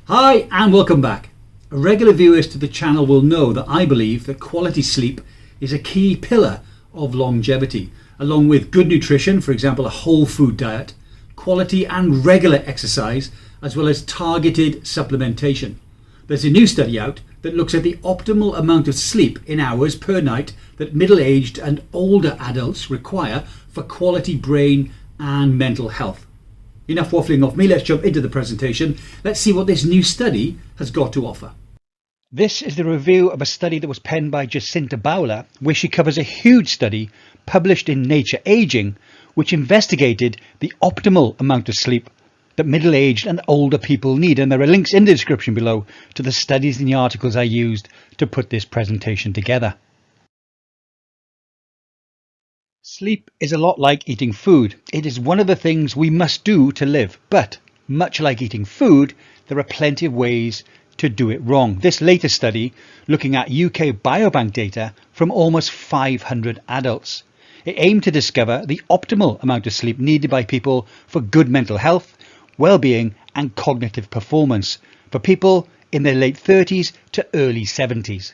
Hi and welcome back. Regular viewers to the channel will know that I believe that quality sleep is a key pillar of longevity, along with good nutrition, for example a whole food diet, quality and regular exercise, as well as targeted supplementation. There's a new study out that looks at the optimal amount of sleep in hours per night that middle-aged and older adults require for quality brain and mental health. Enough waffling off me, let's jump into the presentation. Let's see what this new study has got to offer. This is the review of a study that was penned by Jacinta Bowler, where she covers a huge study published in Nature Aging, which investigated the optimal amount of sleep that middle-aged and older people need. And there are links in the description below to the studies and the articles I used to put this presentation together. Sleep is a lot like eating food. It is one of the things we must do to live. But much like eating food, there are plenty of ways to do it wrong. This latest study, looking at UK Biobank data from almost 500 adults. It aimed to discover the optimal amount of sleep needed by people for good mental health, well-being and cognitive performance for people in their late 30s to early 70s.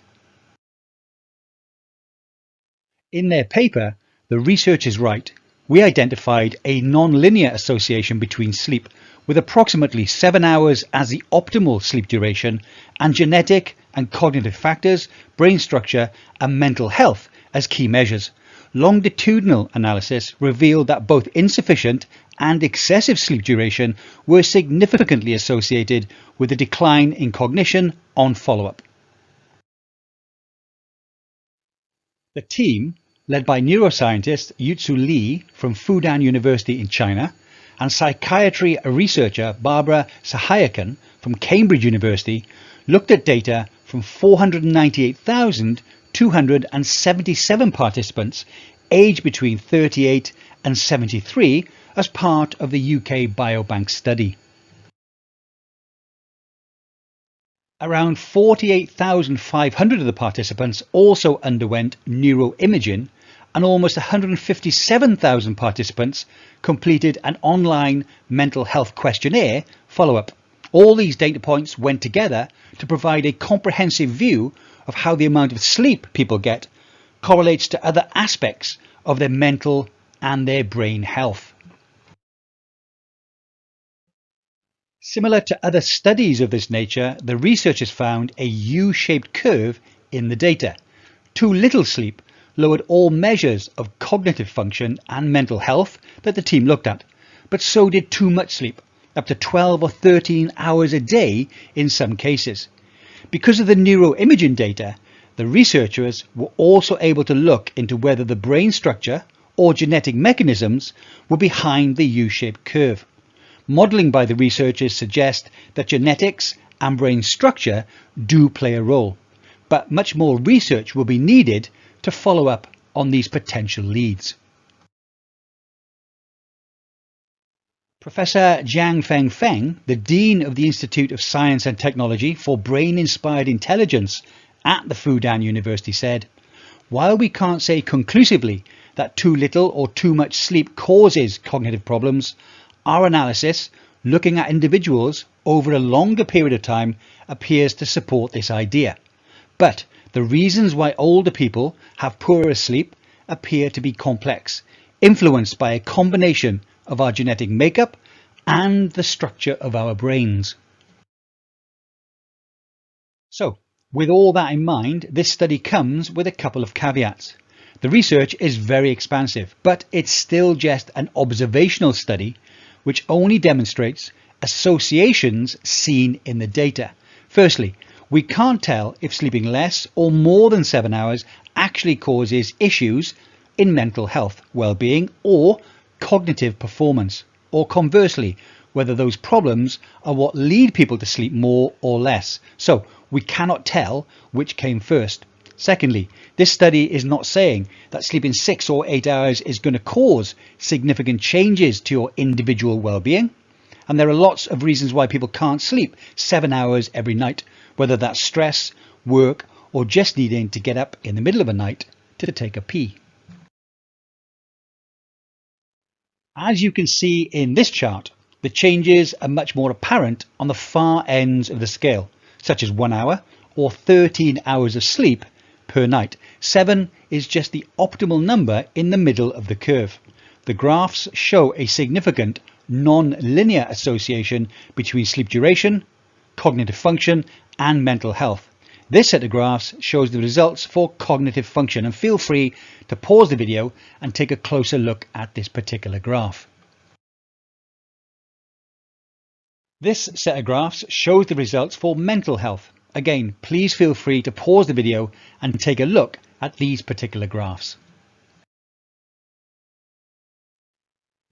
In their paper, the researchers write, "We identified a nonlinear association between sleep, with approximately 7 hours as the optimal sleep duration, and genetic and cognitive factors, brain structure and mental health as key measures. Longitudinal analysis revealed that both insufficient and excessive sleep duration were significantly associated with a decline in cognition on follow-up." The team, led by neuroscientist Yutsu Li from Fudan University in China and psychiatry researcher Barbara Sahayakan from Cambridge University, looked at data from 498,277 participants aged between 38 and 73 as part of the UK Biobank study. Around 48,500 of the participants also underwent neuroimaging, and almost 157,000 participants completed an online mental health questionnaire follow-up. All these data points went together to provide a comprehensive view of how the amount of sleep people get correlates to other aspects of their mental and their brain health. Similar to other studies of this nature, the researchers found a U-shaped curve in the data. Too little sleep lowered all measures of cognitive function and mental health that the team looked at, but so did too much sleep, up to 12 or 13 hours a day in some cases. Because of the neuroimaging data, the researchers were also able to look into whether the brain structure or genetic mechanisms were behind the U-shaped curve. Modelling by the researchers suggests that genetics and brain structure do play a role, but much more research will be needed to follow up on these potential leads. Professor Jiang Feng, the Dean of the Institute of Science and Technology for Brain-Inspired Intelligence at the Fudan University, said, "While we can't say conclusively that too little or too much sleep causes cognitive problems, our analysis, looking at individuals over a longer period of time, appears to support this idea. But the reasons why older people have poorer sleep appear to be complex, influenced by a combination of our genetic makeup and the structure of our brains." So, with all that in mind, this study comes with a couple of caveats. The research is very expansive, but it's still just an observational study which only demonstrates associations seen in the data. Firstly, we can't tell if sleeping less or more than 7 hours actually causes issues in mental health, well-being or cognitive performance, or conversely, whether those problems are what lead people to sleep more or less. So we cannot tell which came first. Secondly, this study is not saying that sleeping 6 or 8 hours is going to cause significant changes to your individual well-being. And there are lots of reasons why people can't sleep 7 hours every night, whether that's stress, work, or just needing to get up in the middle of the night to take a pee. As you can see in this chart, The changes are much more apparent on the far ends of the scale, such as 1 hour or 13 hours of sleep per night. 7 is just the optimal number in the middle of the curve. The graphs show a significant non-linear association between sleep duration, cognitive function, and mental health. This set of graphs shows the results for cognitive function, and feel free to pause the video and take a closer look at this particular graph. This set of graphs shows the results for mental health. Again, please feel free to pause the video and take a look at these particular graphs.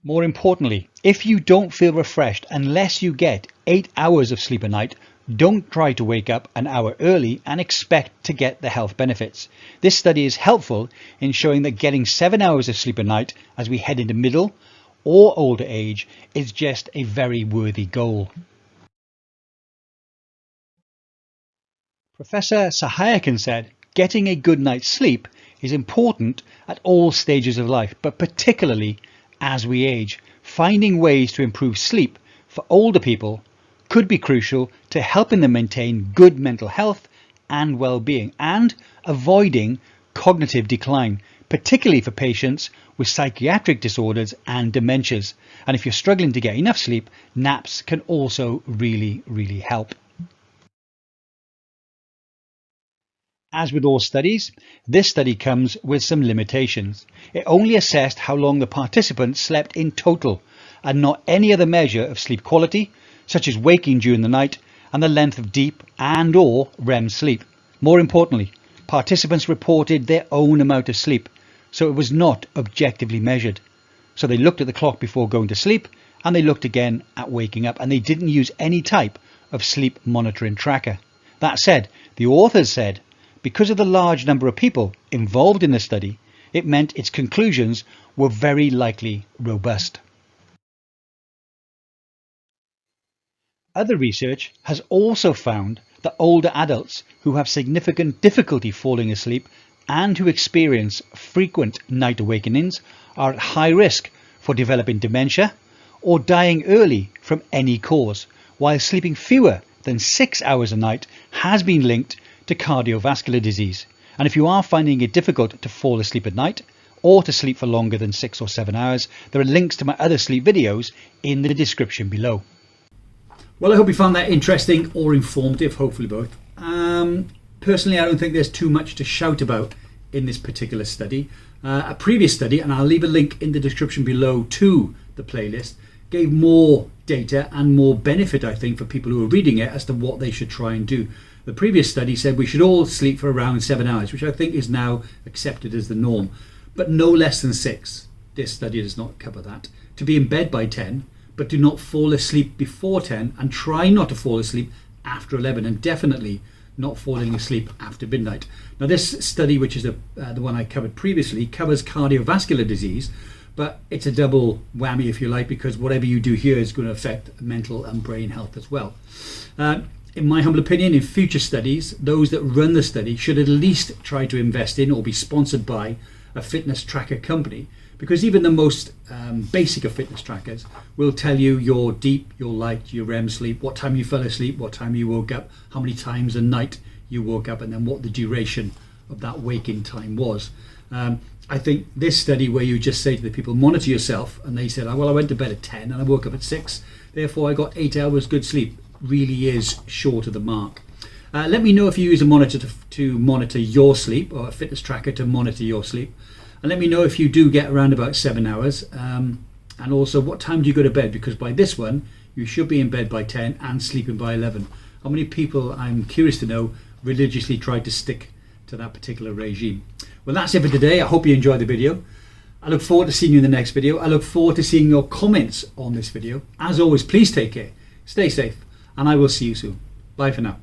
More importantly, if you don't feel refreshed unless you get 8 hours of sleep a night, don't try to wake up an hour early and expect to get the health benefits. This study is helpful in showing that getting 7 hours of sleep a night as we head into middle or older age is just a very worthy goal. Professor Sahayakan said, getting a good night's sleep is important at all stages of life, but particularly as we age. Finding ways to improve sleep for older people could be crucial to helping them maintain good mental health and well-being, and avoiding cognitive decline, particularly for patients with psychiatric disorders and dementias. And if you're struggling to get enough sleep, naps can also really help. As with all studies, this study comes with some limitations. It only assessed how long the participants slept in total, and not any other measure of sleep quality, such as waking during the night and the length of deep and/or REM sleep. More importantly, participants reported their own amount of sleep, so it was not objectively measured. So they looked at the clock before going to sleep, and they looked again at waking up, and they didn't use any type of sleep monitoring tracker. That said, the authors said, because of the large number of people involved in the study, it meant its conclusions were very likely robust. Other research has also found that older adults who have significant difficulty falling asleep and who experience frequent night awakenings are at high risk for developing dementia or dying early from any cause, while sleeping fewer than 6 hours a night has been linked to cardiovascular disease. And if you are finding it difficult to fall asleep at night or to sleep for longer than 6 or 7 hours, there are links to my other sleep videos in the description below. Well, I hope you found that interesting or informative, hopefully both. Personally, I don't think there's too much to shout about in this particular study. A previous study, and I'll leave a link in the description below to the playlist, gave more data and more benefit, I think, for people who are reading it as to what they should try and do. The previous study said we should all sleep for around 7 hours, which I think is now accepted as the norm, but no less than 6. This study does not cover that. To be in bed by 10, but do not fall asleep before 10, and try not to fall asleep after 11, and definitely not falling asleep after midnight. Now this study, which is the one I covered previously, covers cardiovascular disease, but it's a double whammy, if you like, because whatever you do here is going to affect mental and brain health as well. In my humble opinion, in future studies, those that run the study should at least try to invest in or be sponsored by a fitness tracker company, because even the most basic of fitness trackers will tell you your deep, your light, your REM sleep, what time you fell asleep, what time you woke up, how many times a night you woke up, and then what the duration of that waking time was. I think this study where you just say to the people, monitor yourself, and they said, well, I went to bed at 10 and I woke up at 6, therefore I got 8 hours good sleep, really is short of the mark. Let me know if you use a monitor to monitor your sleep, or a fitness tracker to monitor your sleep. And let me know if you do get around about 7 hours. And also, what time do you go to bed? Because by this one, you should be in bed by 10 and sleeping by 11. How many people, I'm curious to know, religiously try to stick to that particular regime? Well, that's it for today. I hope you enjoyed the video. I look forward to seeing you in the next video. I look forward to seeing your comments on this video. As always, please take care, stay safe, and I will see you soon. Bye for now.